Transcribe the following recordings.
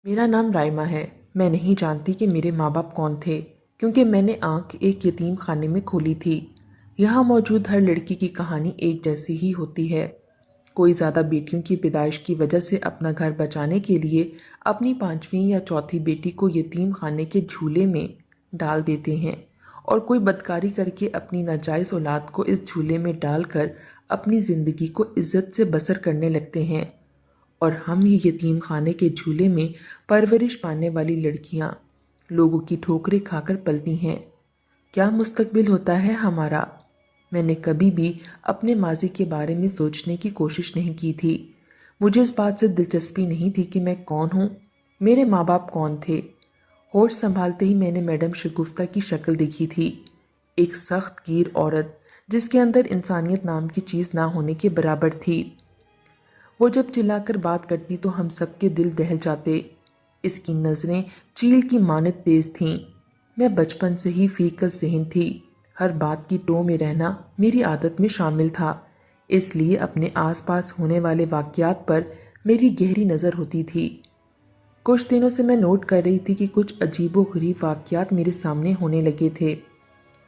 मेरा नाम राइमा है। मैं नहीं जानती कि मेरे माँ बाप कौन थे, क्योंकि मैंने आंख एक यतीम खाने में खोली थी। यहाँ मौजूद हर लड़की की कहानी एक जैसी ही होती है। कोई ज़्यादा बेटियों की पैदाइश की वजह से अपना घर बचाने के लिए अपनी पांचवी या चौथी बेटी को यतीम खाने के झूले में डाल देते हैं, और कोई बदकारी करके अपनी नाजायज़ औलाद को इस झूले में डालकर अपनी ज़िंदगी को इज्जत से बसर करने लगते हैं। और हम ये यतीम खाने के झूले में परवरिश पाने वाली लड़कियां लोगों की ठोकरें खाकर पलती हैं। क्या मुस्तकबिल होता है हमारा? मैंने कभी भी अपने माजी के बारे में सोचने की कोशिश नहीं की थी। मुझे इस बात से दिलचस्पी नहीं थी कि मैं कौन हूँ, मेरे माँ बाप कौन थे। होश संभालते ही मैंने मैडम शगुफ्ता की शक्ल देखी थी। एक सख्त गिर औरत जिसके अंदर इंसानियत नाम की चीज़ ना होने के बराबर थी। वो जब चिल्लाकर बात करती तो हम सबके दिल दहल जाते। इसकी नज़रें चील की मानद तेज थीं। मैं बचपन से ही फीकस ज़हन थी। हर बात की टो में रहना मेरी आदत में शामिल था, इसलिए अपने आसपास होने वाले वाक़यात पर मेरी गहरी नज़र होती थी। कुछ दिनों से मैं नोट कर रही थी कि कुछ अजीबो-गरीब वाक़यात मेरे सामने होने लगे थे।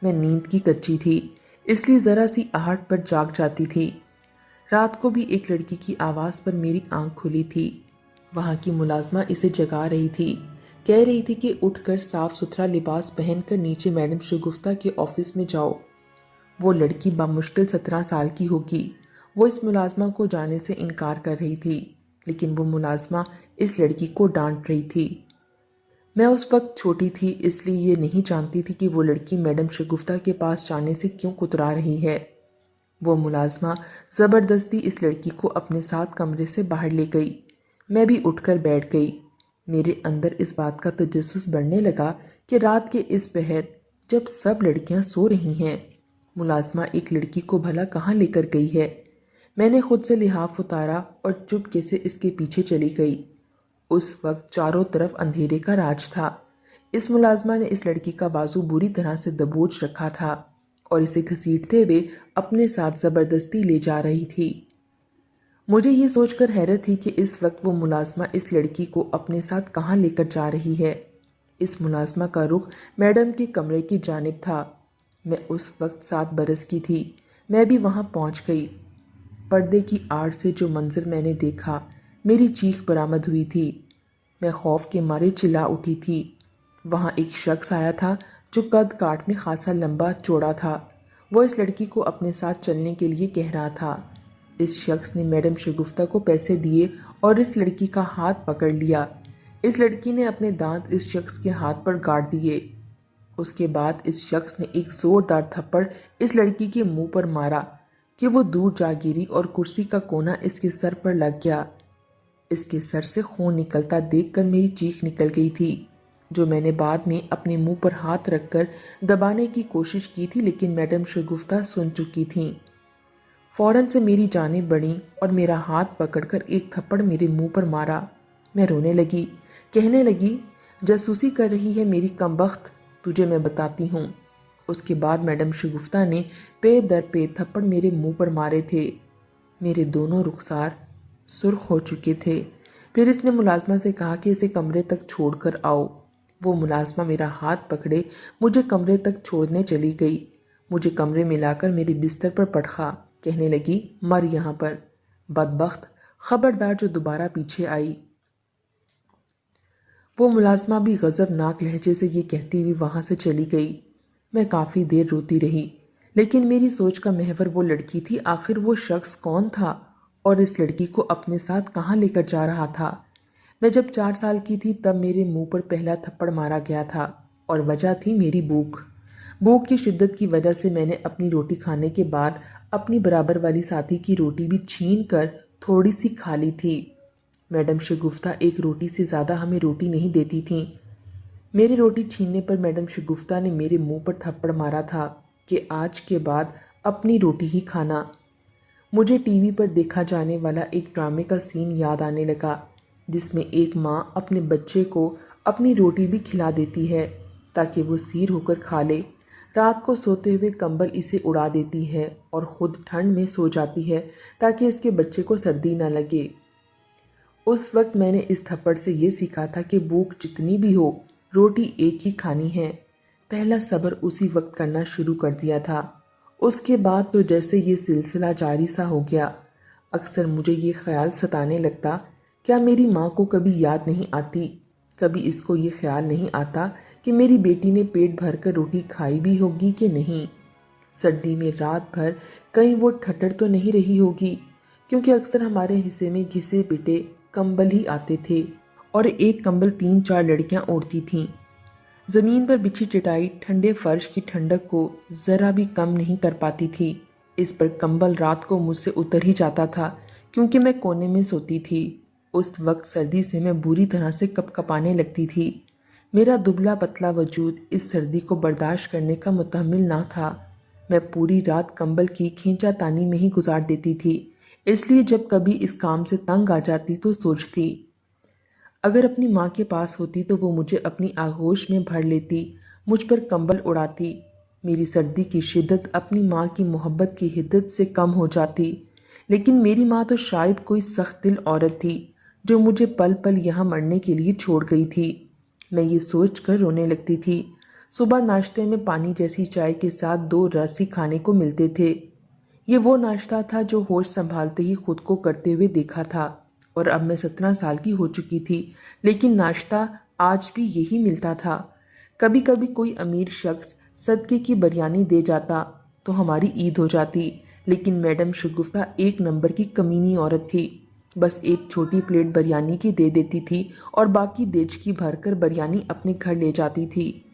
मैं नींद की कच्ची थी, इसलिए ज़रा सी आहट पर जाग जाती थी। रात को भी एक लड़की की आवाज़ पर मेरी आंख खुली थी। वहाँ की मुलाजमा इसे जगा रही थी। कह रही थी कि उठकर साफ सुथरा लिबास पहनकर नीचे मैडम शगुफ्ता के ऑफिस में जाओ। वो लड़की बामुश्किल 17 साल की होगी। वो इस मुलाजमा को जाने से इनकार कर रही थी, लेकिन वो मुलाजमा इस लड़की को डांट रही थी। मैं उस वक्त छोटी थी, इसलिए ये नहीं जानती थी कि वो लड़की मैडम शगुफ्ता के पास जाने से क्यों कुतरा रही है। वो मुलाजमा ज़बरदस्ती इस लड़की को अपने साथ कमरे से बाहर ले गई। मैं भी उठकर बैठ गई। मेरे अंदर इस बात का तजस्सुस बढ़ने लगा कि रात के इस पहर, जब सब लड़कियां सो रही हैं, मुलाजमा एक लड़की को भला कहाँ लेकर गई है। मैंने खुद से लिहाफ उतारा और चुपके से इसके पीछे चली गई। उस वक्त चारों तरफ अंधेरे का राज था। इस मुलाजमा ने इस लड़की का बाजू बुरी तरह से दबोच रखा था और इसे घसीटते हुए अपने साथ जबरदस्ती ले जा रही थी। मुझे ये सोचकर हैरत थी कि इस वक्त वो मुलाजमा इस लड़की को अपने साथ कहाँ लेकर जा रही है। इस मुलाजमा का रुख मैडम के कमरे की जानिब था। मैं उस वक्त 7 बरस की थी। मैं भी वहाँ पहुँच गई। पर्दे की आड़ से जो मंजर मैंने देखा, मेरी चीख बरामद हुई थी। मैं खौफ के मारे चिल्ला उठी थी। वहाँ एक शख्स आया था जो कद काठ में खासा लंबा चौड़ा था। वो इस लड़की को अपने साथ चलने के लिए कह रहा था। इस शख्स ने मैडम शगुफ्ता को पैसे दिए और इस लड़की का हाथ पकड़ लिया। इस लड़की ने अपने दांत इस शख्स के हाथ पर गाड़ दिए। उसके बाद इस शख्स ने एक जोरदार थप्पड़ इस लड़की के मुंह पर मारा कि वो दूर जा गिरी और कुर्सी का कोना इसके सर पर लग गया। इसके सर से खून निकलता देखकर मेरी चीख निकल गई थी, जो मैंने बाद में अपने मुंह पर हाथ रखकर दबाने की कोशिश की थी, लेकिन मैडम शगुफ्ता सुन चुकी थीं। फौरन से मेरी जानें बढ़ीं और मेरा हाथ पकड़कर एक थप्पड़ मेरे मुंह पर मारा। मैं रोने लगी, कहने लगी, जासूसी कर रही है मेरी कमबख्त, तुझे मैं बताती हूँ। उसके बाद मैडम शगुफ्ता ने पे दर पे थप्पड़ मेरे मुंह पर मारे थे। मेरे दोनों रुखसार सुर्ख हो चुके थे। फिर इसने मुलाजमा से कहा कि इसे कमरे तक छोड़कर आओ। वो मुलाजमा मेरा हाथ पकड़े मुझे कमरे तक छोड़ने चली गई। मुझे कमरे में लाकर मेरे बिस्तर पर पटखा, कहने लगी, मर यहाँ पर, बदबख्त, खबरदार जो दोबारा पीछे आई। वो मुलाजमा भी गज़बनाक लहजे से ये कहती हुई वहाँ से चली गई। मैं काफ़ी देर रोती रही, लेकिन मेरी सोच का महवर वो लड़की थी। आखिर वो शख्स कौन था और इस लड़की को अपने साथ कहाँ लेकर जा रहा था। मैं जब 4 साल की थी तब मेरे मुंह पर पहला थप्पड़ मारा गया था, और वजह थी मेरी भूख। भूख की शिद्दत की वजह से मैंने अपनी रोटी खाने के बाद अपनी बराबर वाली साथी की रोटी भी छीन कर थोड़ी सी खा ली थी। मैडम शगुफ्ता एक रोटी से ज़्यादा हमें रोटी नहीं देती थीं। मेरी रोटी छीनने पर मैडम शगुफ्ता ने मेरे मुंह पर थप्पड़ मारा था कि आज के बाद अपनी रोटी ही खाना। मुझे टीवी पर देखा जाने वाला एक ड्रामे का सीन याद आने लगा, जिसमें एक माँ अपने बच्चे को अपनी रोटी भी खिला देती है ताकि वो सीर होकर खा ले। रात को सोते हुए कंबल इसे उड़ा देती है और खुद ठंड में सो जाती है ताकि इसके बच्चे को सर्दी न लगे। उस वक्त मैंने इस थप्पड़ से ये सीखा था कि भूख जितनी भी हो, रोटी एक ही खानी है। पहला सब्र उसी वक्त करना शुरू कर दिया था। उसके बाद तो जैसे ये सिलसिला जारी सा हो गया। अक्सर मुझे ये ख्याल सताने लगता, क्या मेरी माँ को कभी याद नहीं आती? कभी इसको ये ख्याल नहीं आता कि मेरी बेटी ने पेट भर कर रोटी खाई भी होगी कि नहीं। सर्दी में रात भर कहीं वो ठठर तो नहीं रही होगी, क्योंकि अक्सर हमारे हिस्से में घिसे पिटे कंबल ही आते थे और एक कंबल 3-4 लड़कियां ओढ़ती थीं। जमीन पर बिछी चटाई ठंडे फर्श की ठंडक को जरा भी कम नहीं कर पाती थी। इस पर कंबल रात को मुझसे उतर ही जाता था, क्योंकि मैं कोने में सोती थी। उस वक्त सर्दी से मैं बुरी तरह से कपकपाने लगती थी। मेरा दुबला पतला वजूद इस सर्दी को बर्दाश्त करने का मुतहम्मिल ना था। मैं पूरी रात कंबल की खींचातानी में ही गुजार देती थी। इसलिए जब कभी इस काम से तंग आ जाती तो सोचती, अगर अपनी माँ के पास होती तो वो मुझे अपनी आगोश में भर लेती, मुझ पर कंबल उड़ाती। मेरी सर्दी की शिद्दत अपनी माँ की मोहब्बत की हिद्दत से कम हो जाती। लेकिन मेरी माँ तो शायद कोई सख्त दिल औरत थी, जो मुझे पल पल यहाँ मरने के लिए छोड़ गई थी। मैं ये सोच कर रोने लगती थी। सुबह नाश्ते में पानी जैसी चाय के साथ 2 रस ही खाने को मिलते थे। ये वो नाश्ता था जो होश संभालते ही खुद को करते हुए देखा था। और अब मैं 17 साल की हो चुकी थी, लेकिन नाश्ता आज भी यही मिलता था। कभी कभी कोई अमीर शख्स सदके की बिरयानी दे जाता तो हमारी ईद हो जाती, लेकिन मैडम शगुफ्ता एक नंबर की कमीनी औरत थी। बस एक छोटी प्लेट बिरयानी की दे देती थी और बाकी देचकी भरकर बिरयानी अपने घर ले जाती थी।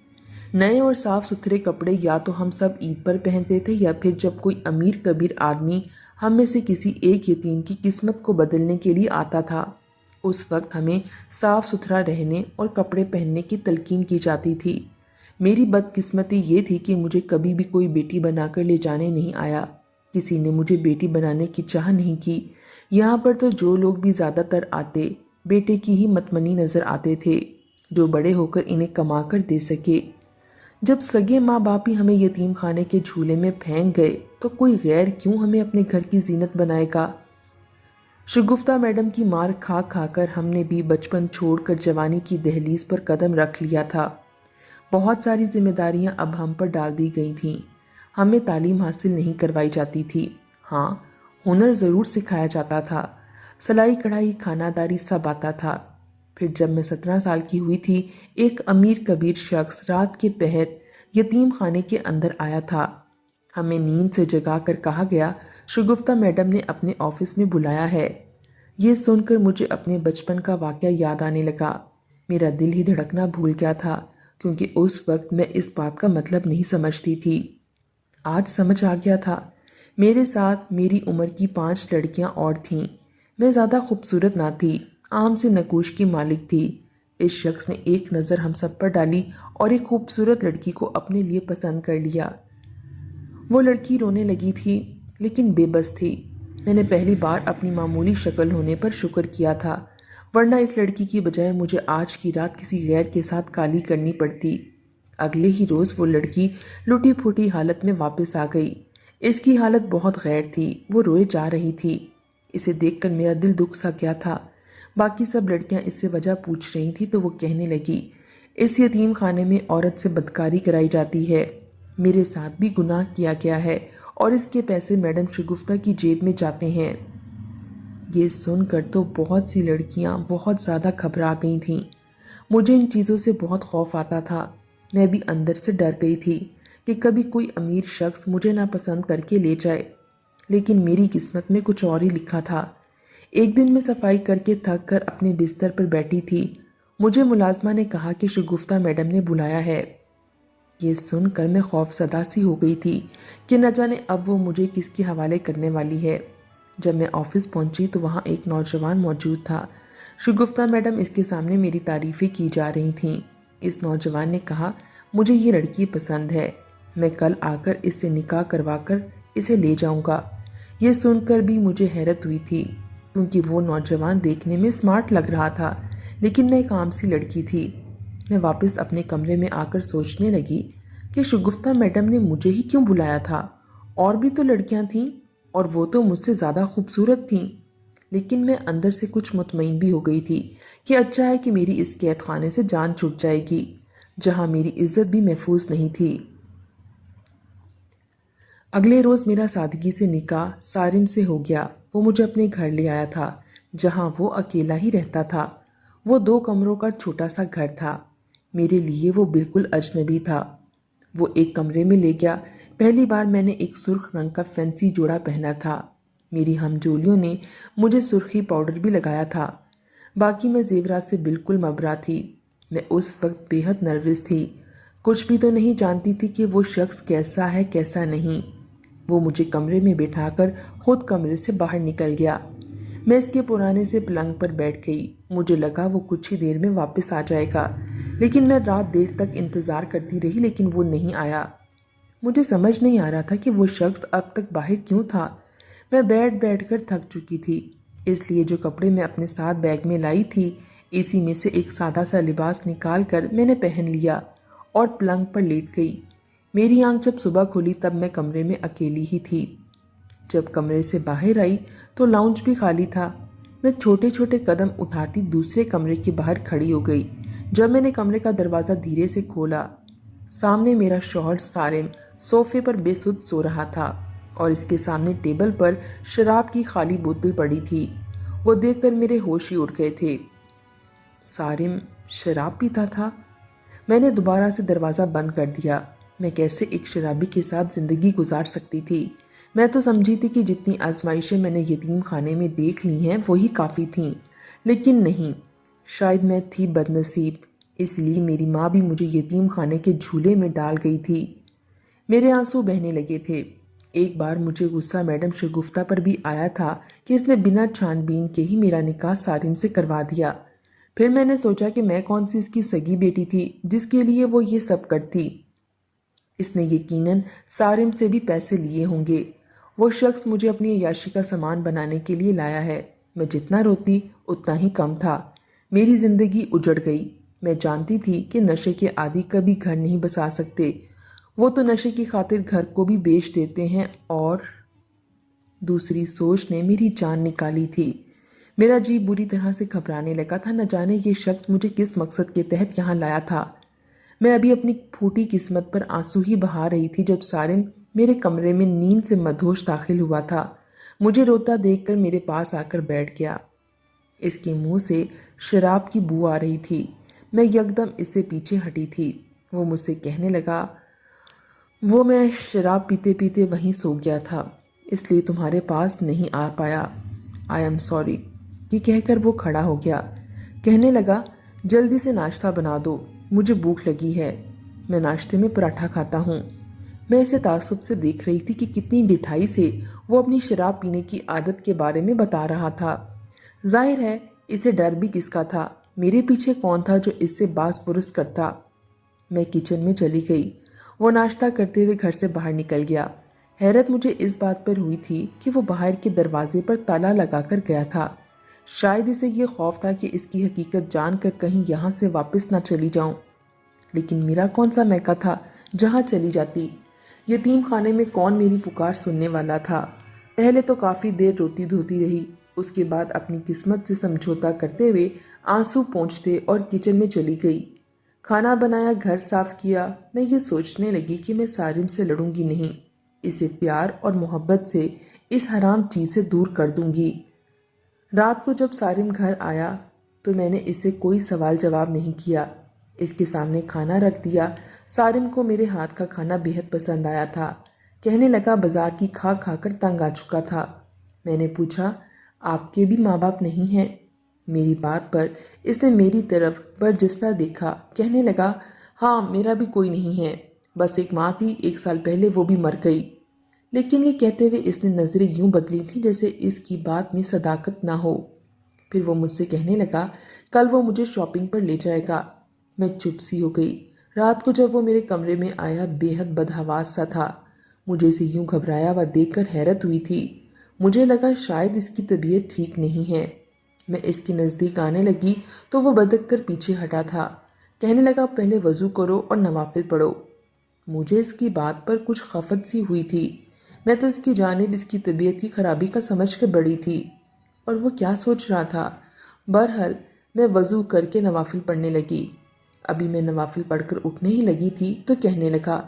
नए और साफ सुथरे कपड़े या तो हम सब ईद पर पहनते थे, या फिर जब कोई अमीर कबीर आदमी हम में से किसी एक यतीम की किस्मत को बदलने के लिए आता था। उस वक्त हमें साफ सुथरा रहने और कपड़े पहनने की तलकीन की जाती थी। मेरी बदकिस्मती ये थी कि मुझे कभी भी कोई बेटी बनाकर ले जाने नहीं आया। किसी ने मुझे बेटी बनाने की चाह नहीं की। यहाँ पर तो जो लोग भी ज़्यादातर आते, बेटे की ही मतमनी नज़र आते थे, जो बड़े होकर इन्हें कमा कर दे सके। जब सगे माँ बाप ही हमें यतीम खाने के झूले में फेंक गए, तो कोई गैर क्यों हमें अपने घर की जीनत बनाएगा। शगुफ्ता मैडम की मार खा खाकर हमने भी बचपन छोड़कर जवानी की दहलीज पर कदम रख लिया था। बहुत सारी जिम्मेदारियां अब हम पर डाल दी गई थीं। हमें तालीम हासिल नहीं करवाई जाती थी। हाँ, हुनर ज़रूर सिखाया जाता था। सिलाई कढ़ाई खानादारी सब आता था। फिर जब मैं 17 साल की हुई थी, एक अमीर कबीर शख्स रात के पहर यतीम खाने के अंदर आया था। हमें नींद से जगा कर कहा गया, शगुफ्ता मैडम ने अपने ऑफिस में बुलाया है। ये सुनकर मुझे अपने बचपन का वाक़या याद आने लगा। मेरा दिल ही धड़कना भूल गया था, क्योंकि उस वक्त मैं इस बात का मतलब नहीं समझती थी। आज समझ आ गया था। मेरे साथ मेरी उम्र की 5 लड़कियां और थीं। मैं ज़्यादा खूबसूरत ना थी, आम से नकूश की मालिक थी। इस शख्स ने एक नज़र हम सब पर डाली और एक खूबसूरत लड़की को अपने लिए पसंद कर लिया। वो लड़की रोने लगी थी, लेकिन बेबस थी। मैंने पहली बार अपनी मामूली शक्ल होने पर शुक्र किया था, वरना इस लड़की की बजाय मुझे आज की रात किसी गैर के साथ काली करनी पड़ती। अगले ही रोज़ वो लड़की लुटी फूटी हालत में वापस आ गई। इसकी हालत बहुत गैर थी, वो रोए जा रही थी। इसे देखकर मेरा दिल दुख सा गया था। बाकी सब लड़कियां इससे वजह पूछ रही थी तो वो कहने लगी, इस यतीम खाने में औरत से बदकारी कराई जाती है। मेरे साथ भी गुनाह किया गया है और इसके पैसे मैडम शगुफ्ता की जेब में जाते हैं। ये सुनकर तो बहुत सी लड़कियां बहुत ज़्यादा घबरा गई थीं। मुझे इन चीज़ों से बहुत खौफ आता था। मैं भी अंदर से डर गई थी कि कभी कोई अमीर शख्स मुझे नापसंद करके ले जाए। लेकिन मेरी किस्मत में कुछ और ही लिखा था। एक दिन मैं सफाई करके थक कर अपने बिस्तर पर बैठी थी। मुझे मुलाजमा ने कहा कि शगुफ्ता मैडम ने बुलाया है। ये सुनकर मैं खौफजदा सी हो गई थी कि न जाने अब वो मुझे किसके हवाले करने वाली है। जब मैं ऑफिस पहुंची तो वहाँ एक नौजवान मौजूद था। शगुफ्ता मैडम इसके सामने मेरी तारीफ़ें की जा रही थीं। इस नौजवान ने कहा, मुझे ये लड़की पसंद है, मैं कल आकर इससे निकाह करवा कर इसे ले जाऊंगा। ये सुनकर भी मुझे हैरत हुई थी, क्योंकि वो नौजवान देखने में स्मार्ट लग रहा था, लेकिन मैं एक आम सी लड़की थी। मैं वापस अपने कमरे में आकर सोचने लगी कि शगुफ्ता मैडम ने मुझे ही क्यों बुलाया था। और भी तो लड़कियां थीं और वो तो मुझसे ज़्यादा खूबसूरत थीं। لیکن میں اندر سے کچھ مطمئن بھی ہو گئی تھی کہ اچھا ہے کہ میری اس قید خانے سے جان چھٹ جائے گی جہاں میری عزت بھی محفوظ نہیں تھی۔ اگلے روز میرا سادگی سے نکاح سارم سے ہو گیا۔ وہ مجھے اپنے گھر لے آیا تھا جہاں وہ اکیلا ہی رہتا تھا۔ وہ 2 کمروں کا چھوٹا سا گھر تھا۔ میرے لیے وہ بالکل اجنبی تھا۔ وہ ایک کمرے میں لے گیا۔ پہلی بار میں نے ایک سرخ رنگ کا فینسی جوڑا پہنا تھا۔ میری ہم جولیوں نے مجھے سرخی پاؤڈر بھی لگایا تھا۔ باقی میں زیورات سے بالکل مبرا تھی۔ میں اس وقت بے حد نروس تھی۔ کچھ بھی تو نہیں جانتی تھی کہ وہ شخص کیسا ہے کیسا نہیں۔ وہ مجھے کمرے میں بٹھا کر خود کمرے سے باہر نکل گیا۔ میں اس کے پرانے سے پلنگ پر بیٹھ گئی۔ مجھے لگا وہ کچھ ہی دیر میں واپس آ جائے گا، لیکن میں رات دیر تک انتظار کرتی رہی لیکن وہ نہیں آیا۔ مجھے سمجھ نہیں آ رہا تھا کہ وہ شخص اب تک باہر کیوں تھا۔ میں بیٹھ کر تھک چکی تھی، اس لیے جو کپڑے میں اپنے ساتھ بیگ میں لائی تھی اسی میں سے ایک سادہ سا لباس نکال کر میں نے پہن لیا اور پلنگ پر لیٹ گئی۔ میری آنکھ جب صبح کھلی تب میں کمرے میں اکیلی ہی تھی۔ جب کمرے سے باہر آئی تو لاؤنج بھی خالی تھا۔ میں چھوٹے چھوٹے قدم اٹھاتی دوسرے کمرے کے باہر کھڑی ہو گئی۔ جب میں نے کمرے کا دروازہ دھیرے سے کھولا، سامنے میرا شوہر سارم صوفے پر بے سدھ سو رہا تھا اور اس کے سامنے ٹیبل پر شراب کی خالی بوتل پڑی تھی۔ وہ دیکھ کر میرے ہوش ہی اڑ گئے تھے۔ سارم شراب پیتا تھا؟ میں نے دوبارہ سے دروازہ بند کر دیا۔ میں کیسے ایک شرابی کے ساتھ زندگی گزار سکتی تھی؟ میں تو سمجھی تھی کہ جتنی آزمائشیں میں نے یتیم خانے میں دیکھ لی ہیں وہی کافی تھیں، لیکن نہیں۔ شاید میں تھی بد نصیب، اس لیے میری ماں بھی مجھے یتیم خانے کے جھولے میں ڈال گئی تھی۔ میرے آنسو بہنے لگے تھے۔ ایک بار مجھے غصہ میڈم شگفتہ پر بھی آیا تھا کہ اس نے بنا چھان بین کے ہی میرا نکاح سارم سے کروا دیا۔ پھر میں نے سوچا کہ میں کون سی اس کی سگی بیٹی تھی جس کے لیے وہ یہ سب کرتی۔ اس نے یقیناً سارم سے بھی پیسے لیے ہوں گے۔ وہ شخص مجھے اپنی عیاشی کا سامان بنانے کے لیے لایا ہے۔ میں جتنا روتی اتنا ہی کم تھا۔ میری زندگی اجڑ گئی۔ میں جانتی تھی کہ نشے کے عادی کبھی گھر نہیں بسا سکتے، وہ تو نشے کی خاطر گھر کو بھی بیچ دیتے ہیں، اور دوسری سوچ نے میری جان نکالی تھی۔ میرا جی بری طرح سے گھبرانے لگا تھا۔ نہ جانے یہ شخص مجھے کس مقصد کے تحت یہاں لایا تھا۔ میں ابھی اپنی پھوٹی قسمت پر آنسو ہی بہا رہی تھی جب سارم میرے کمرے میں نیند سے مدہوش داخل ہوا تھا۔ مجھے روتا دیکھ کر میرے پاس آ کر بیٹھ گیا۔ اس کے منہ سے شراب کی بو آ رہی تھی۔ میں یکدم اس سے پیچھے ہٹی تھی۔ وہ مجھ سے کہنے لگا، وہ میں شراب پیتے پیتے وہیں سو گیا تھا، اس لیے تمہارے پاس نہیں آ پایا۔ I am sorry. یہ کہہ کر وہ کھڑا ہو گیا۔ کہنے لگا، جلدی سے ناشتہ بنا دو، مجھے بھوک لگی ہے۔ میں ناشتے میں پراٹھا کھاتا ہوں۔ میں اسے تعصب سے دیکھ رہی تھی کہ کتنی ڈٹھائی سے وہ اپنی شراب پینے کی عادت کے بارے میں بتا رہا تھا۔ ظاہر ہے اسے ڈر بھی کس کا تھا، میرے پیچھے کون تھا جو اس سے باز پرس کرتا۔ میں کچن میں چلی گئی۔ وہ ناشتہ کرتے ہوئے گھر سے باہر نکل گیا۔ حیرت مجھے اس بات پر ہوئی تھی کہ وہ باہر کے دروازے پر تالا لگا کر گیا تھا۔ شاید اسے یہ خوف تھا کہ اس کی حقیقت جان کر کہیں یہاں سے واپس نہ چلی جاؤں، لیکن میرا کون سا میکا تھا جہاں چلی جاتی؟ یتیم خانے میں کون میری پکار سننے والا تھا؟ پہلے تو کافی دیر روتی دھوتی رہی، اس کے بعد اپنی قسمت سے سمجھوتا کرتے ہوئے آنسو پونچھتے اور کچن میں چلی گئی۔ کھانا بنایا، گھر صاف کیا۔ میں یہ سوچنے لگی کہ میں سارم سے لڑوں گی نہیں، اسے پیار اور محبت سے اس حرام چیز سے دور کر دوں گی۔ رات کو جب سارم گھر آیا تو میں نے اسے کوئی سوال جواب نہیں کیا، اس کے سامنے کھانا رکھ دیا۔ سارم کو میرے ہاتھ کا کھانا بے حد پسند آیا تھا۔ کہنے لگا بازار کی کھا کھا کر تنگ آ چکا تھا۔ میں نے پوچھا، آپ کے بھی ماں باپ نہیں ہیں؟ میری بات پر اس نے میری طرف برجستہ دیکھا۔ کہنے لگا، ہاں میرا بھی کوئی نہیں ہے، بس ایک ماں تھی، 1 سال پہلے وہ بھی مر گئی۔ لیکن یہ کہتے ہوئے اس نے نظریں یوں بدلی تھی جیسے اس کی بات میں صداقت نہ ہو۔ پھر وہ مجھ سے کہنے لگا، کل وہ مجھے شاپنگ پر لے جائے گا۔ میں چپ سی ہو گئی۔ رات کو جب وہ میرے کمرے میں آیا بے حد بدحواس سا تھا۔ مجھے اسے یوں گھبرایا ہوا دیکھ کر حیرت ہوئی تھی۔ مجھے لگا شاید اس کی طبیعت ٹھیک نہیں ہے۔ میں اس کے نزدیک آنے لگی تو وہ بدک کر پیچھے ہٹا تھا۔ کہنے لگا، پہلے وضو کرو اور نوافل پڑھو۔ مجھے اس کی بات پر کچھ خفت سی ہوئی تھی۔ میں تو اس کی جانب اس کی طبیعت کی خرابی کا سمجھ کر بڑھی تھی۔ اور وہ کیا سوچ رہا تھا؟ بہرحال میں وضو کر کے نوافل پڑھنے لگی۔ ابھی میں نوافل پڑھ کر اٹھنے ہی لگی تھی تو کہنے لگا،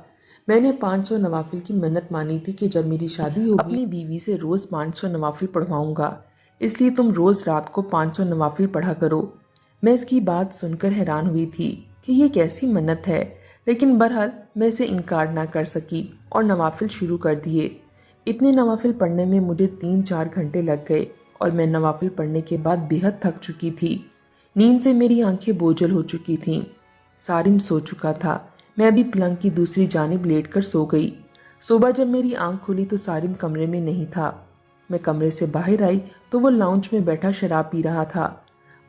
میں نے 500 نوافل کی منت مانی تھی کہ جب میری شادی ہوگی اپنی بیوی سے روز 500 نوافل پڑھواؤں گا، اس لیے تم روز رات کو 500 نوافل پڑھا کرو۔ میں اس کی بات سن کر حیران ہوئی تھی کہ یہ کیسی منت ہے، لیکن بہرحال میں اسے انکار نہ کر سکی اور نوافل شروع کر دیے۔ اتنے نوافل پڑھنے میں مجھے 3-4 گھنٹے لگ گئے اور میں نوافل پڑھنے کے بعد بے حد تھک چکی تھی۔ نیند سے میری آنکھیں بوجھل ہو چکی تھیں۔ سارم سو چکا تھا۔ میں ابھی پلنگ کی دوسری جانب لیٹ کر سو گئی۔ صبح جب میری آنکھ کھلی تو سارم کمرے میں نہیں تھا۔ میں کمرے سے باہر آئی تو وہ لاؤنج میں بیٹھا شراب پی رہا تھا۔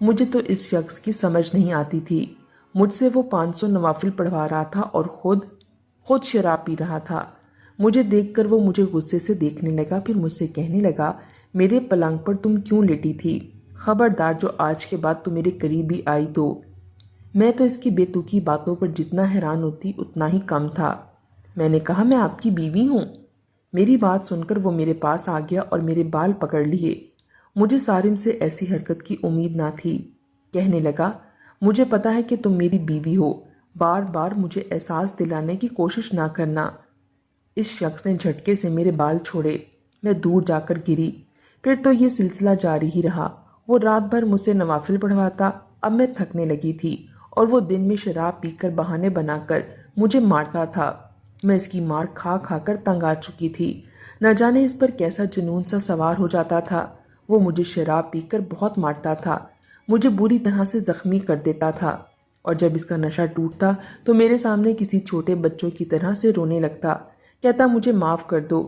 مجھے تو اس شخص کی سمجھ نہیں آتی تھی۔ مجھ سے وہ 500 نوافل پڑھوا رہا تھا اور خود شراب پی رہا تھا۔ مجھے دیکھ کر وہ مجھے غصے سے دیکھنے لگا، پھر مجھ سے کہنے لگا، میرے پلنگ پر تم کیوں لیٹی تھی؟ خبردار جو آج کے بعد تم میرے قریب بھی آئی تو۔ میں تو اس کی بے تکی باتوں پر جتنا حیران ہوتی اتنا ہی کم تھا۔ میں نے کہا، میں آپ کی بیوی ہوں۔ میری بات سن کر وہ میرے پاس آ گیا اور میرے بال پکڑ لیے۔ مجھے سارم سے ایسی حرکت کی امید نہ تھی۔ کہنے لگا، مجھے پتا ہے کہ تم میری بیوی ہو، بار بار مجھے احساس دلانے کی کوشش نہ کرنا۔ اس شخص نے جھٹکے سے میرے بال چھوڑے۔ میں دور جا کر گری۔ پھر تو یہ سلسلہ جاری ہی رہا۔ وہ رات بھر مجھ سے نوافل پڑھواتا۔ اب میں تھکنے لگی تھی اور وہ دن میں شراب پی کر بہانے بنا کر مجھے مارتا تھا۔ میں اس کی مار کھا کھا کر تنگ آ چکی تھی۔ نہ جانے اس پر کیسا جنون سا سوار ہو جاتا تھا۔ وہ مجھے شراب پی کر بہت مارتا تھا، مجھے بری طرح سے زخمی کر دیتا تھا، اور جب اس کا نشہ ٹوٹتا تو میرے سامنے کسی چھوٹے بچوں کی طرح سے رونے لگتا، کہتا مجھے معاف کر دو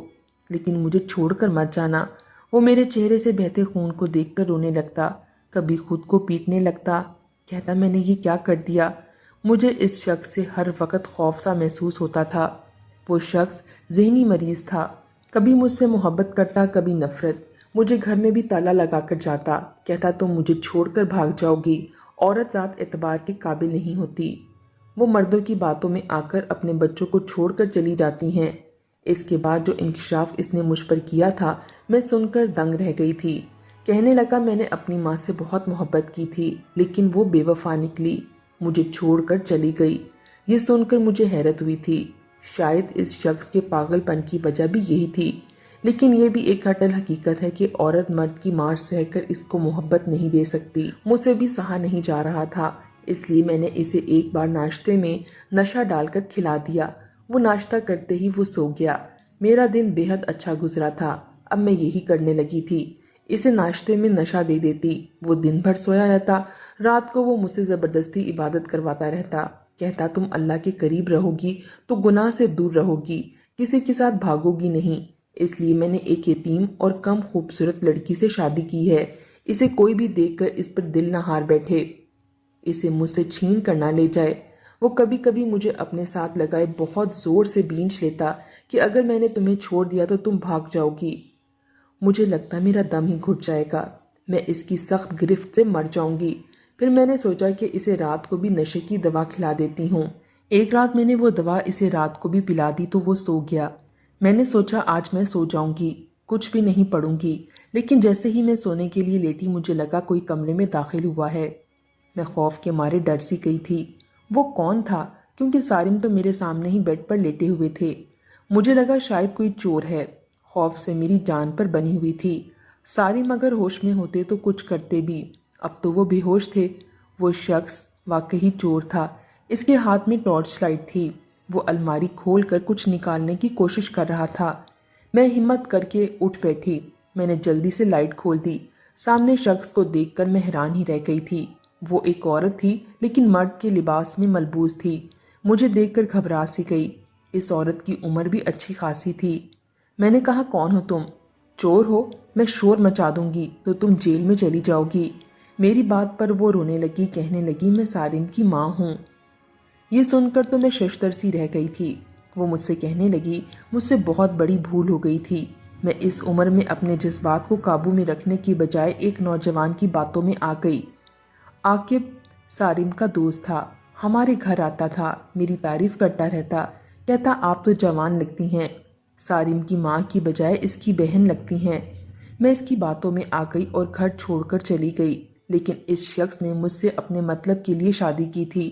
لیکن مجھے چھوڑ کر مت جانا۔ وہ میرے چہرے سے بہتے خون کو دیکھ کر رونے لگتا، کبھی خود کو پیٹنے لگتا، کہتا میں نے یہ کیا کر دیا۔ مجھے اس شخص سے ہر وقت خوف سا محسوس ہوتا تھا۔ وہ شخص ذہنی مریض تھا، کبھی مجھ سے محبت کرتا، کبھی نفرت۔ مجھے گھر میں بھی تالا لگا کر جاتا، کہتا تم مجھے چھوڑ کر بھاگ جاؤ گی، عورت ذات اعتبار کے قابل نہیں ہوتی، وہ مردوں کی باتوں میں آ کر اپنے بچوں کو چھوڑ کر چلی جاتی ہیں۔ اس کے بعد جو انکشاف اس نے مجھ پر کیا تھا میں سن کر دنگ رہ گئی تھی۔ کہنے لگا، میں نے اپنی ماں سے بہت محبت کی تھی لیکن وہ بے وفا نکلی، مجھے چھوڑ کر چلی گئی۔ یہ سن کر مجھے حیرت ہوئی تھی، شاید اس شخص کے پاگل پن کی وجہ بھی یہی تھی، لیکن یہ بھی ایک اٹل حقیقت ہے کہ عورت مرد کی مار سہ کر اس کو محبت نہیں دے سکتی۔ مجھ سے بھی سہا نہیں جا رہا تھا، اس لیے میں نے اسے ایک بار ناشتے میں نشہ ڈال کر کھلا دیا۔ وہ ناشتہ کرتے ہی وہ سو گیا۔ میرا دن بے حد اچھا گزرا تھا۔ اب میں یہی کرنے لگی تھی، اسے ناشتے میں نشہ دے دیتی، وہ دن بھر سویا رہتا، رات کو وہ مجھ سے زبردستی عبادت کرواتا رہتا، کہتا تم اللہ کے قریب رہو گی تو گناہ سے دور رہو گی، کسی کے ساتھ بھاگو گی نہیں، اس لیے میں نے ایک یتیم اور کم خوبصورت لڑکی سے شادی کی ہے، اسے کوئی بھی دیکھ کر اس پر دل نہ ہار بیٹھے، اسے مجھ سے چھین کر نہ لے جائے۔ وہ کبھی کبھی مجھے اپنے ساتھ لگائے بہت زور سے بینچ لیتا کہ اگر میں نے تمہیں چھوڑ دیا تو تم بھاگ جاؤ گی۔ مجھے لگتا میرا دم ہی گھٹ جائے گا، میں اس کی سخت گرفت سے مر جاؤں گی۔ پھر میں نے سوچا کہ اسے رات کو بھی نشے کی دوا کھلا دیتی ہوں۔ ایک رات میں نے وہ دوا اسے رات کو بھی پلا دی تو وہ سو گیا۔ میں نے سوچا آج میں سو جاؤں گی، کچھ بھی نہیں پڑھوں گی، لیکن جیسے ہی میں سونے کے لیے لیٹی مجھے لگا کوئی کمرے میں داخل ہوا ہے۔ میں خوف کے مارے ڈر سی گئی تھی۔ وہ کون تھا؟ کیونکہ سارم تو میرے سامنے ہی بیڈ پر لیٹے ہوئے تھے۔ مجھے لگا شاید کوئی چور ہے، خوف سے میری جان پر بنی ہوئی تھی۔ سارم اگر ہوش میں ہوتے تو کچھ کرتے بھی، اب تو وہ بے ہوش تھے۔ وہ شخص واقعی چور تھا، اس کے ہاتھ میں ٹارچ لائٹ تھی، وہ الماری کھول کر کچھ نکالنے کی کوشش کر رہا تھا۔ میں ہمت کر کے اٹھ بیٹھی، میں نے جلدی سے لائٹ کھول دی۔ سامنے شخص کو دیکھ کر میں حیران ہی رہ گئی تھی۔ وہ ایک عورت تھی لیکن مرد کے لباس میں ملبوس تھی۔ مجھے دیکھ کر گھبرا سی گئی۔ اس عورت کی عمر بھی اچھی خاصی تھی۔ میں نے کہا کون ہو تم؟ چور ہو؟ میں شور مچا دوں گی تو تم جیل میں چلی جاؤ گی۔ میری بات پر وہ رونے لگی، کہنے لگی میں سارم کی ماں ہوں۔ یہ سن کر تو میں ششدر سی رہ گئی تھی۔ وہ مجھ سے کہنے لگی مجھ سے بہت بڑی بھول ہو گئی تھی، میں اس عمر میں اپنے جذبات کو قابو میں رکھنے کی بجائے ایک نوجوان کی باتوں میں آ گئی۔ عاقب سارم کا دوست تھا، ہمارے گھر آتا تھا، میری تعریف کرتا رہتا، کہتا آپ تو جوان لگتی ہیں، سارم کی ماں کی بجائے اس کی بہن لگتی ہیں۔ मैं इसकी बातों में आ गई और घर छोड़कर चली गई। लेकिन इस शख्स ने मुझसे अपने मतलब के लिए शादी की थी।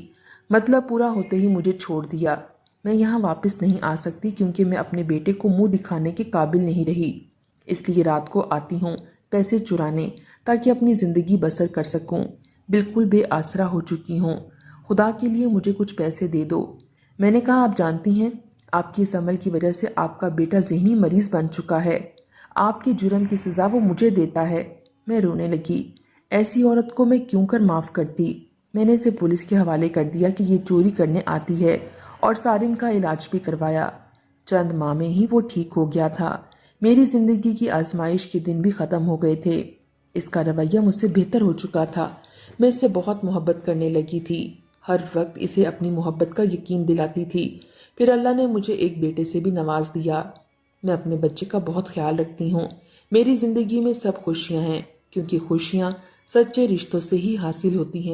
मतलब पूरा होते ही मुझे छोड़ दिया। मैं यहाँ वापस नहीं आ सकती क्योंकि मैं अपने बेटे को मुंह दिखाने के काबिल नहीं रही। इसलिए रात को आती हूँ पैसे चुराने, ताकि अपनी ज़िंदगी बसर कर सकूँ। बिल्कुल बेआसरा हो चुकी हूँ। खुदा के लिए मुझे कुछ पैसे दे दो। मैंने कहा, आप जानती हैं, आपकी इस अमल की वजह से आपका बेटा ज़हनी मरीज बन चुका है। आपके जुर्म की सज़ा वो मुझे देता है। मैं रोने लगी। ऐसी औरत को मैं क्यों कर माफ़ करती। मैंने इसे पुलिस के हवाले कर दिया कि ये चोरी करने आती है, और सारिम का इलाज भी करवाया। चंद माह में ही वो ठीक हो गया था। मेरी जिंदगी की आजमाइश के दिन भी ख़त्म हो गए थे। इसका रवैया मुझसे बेहतर हो चुका था। मैं इससे बहुत मोहब्बत करने लगी थी। हर वक्त इसे अपनी मोहब्बत का यकीन दिलाती थी। फिर अल्लाह ने मुझे एक बेटे से भी नवाज दिया। मैं अपने बच्चे का बहुत ख्याल रखती हूँ। मेरी ज़िंदगी में सब खुशियाँ हैं, क्योंकि खुशियाँ सच्चे रिश्तों से ही हासिल होती हैं।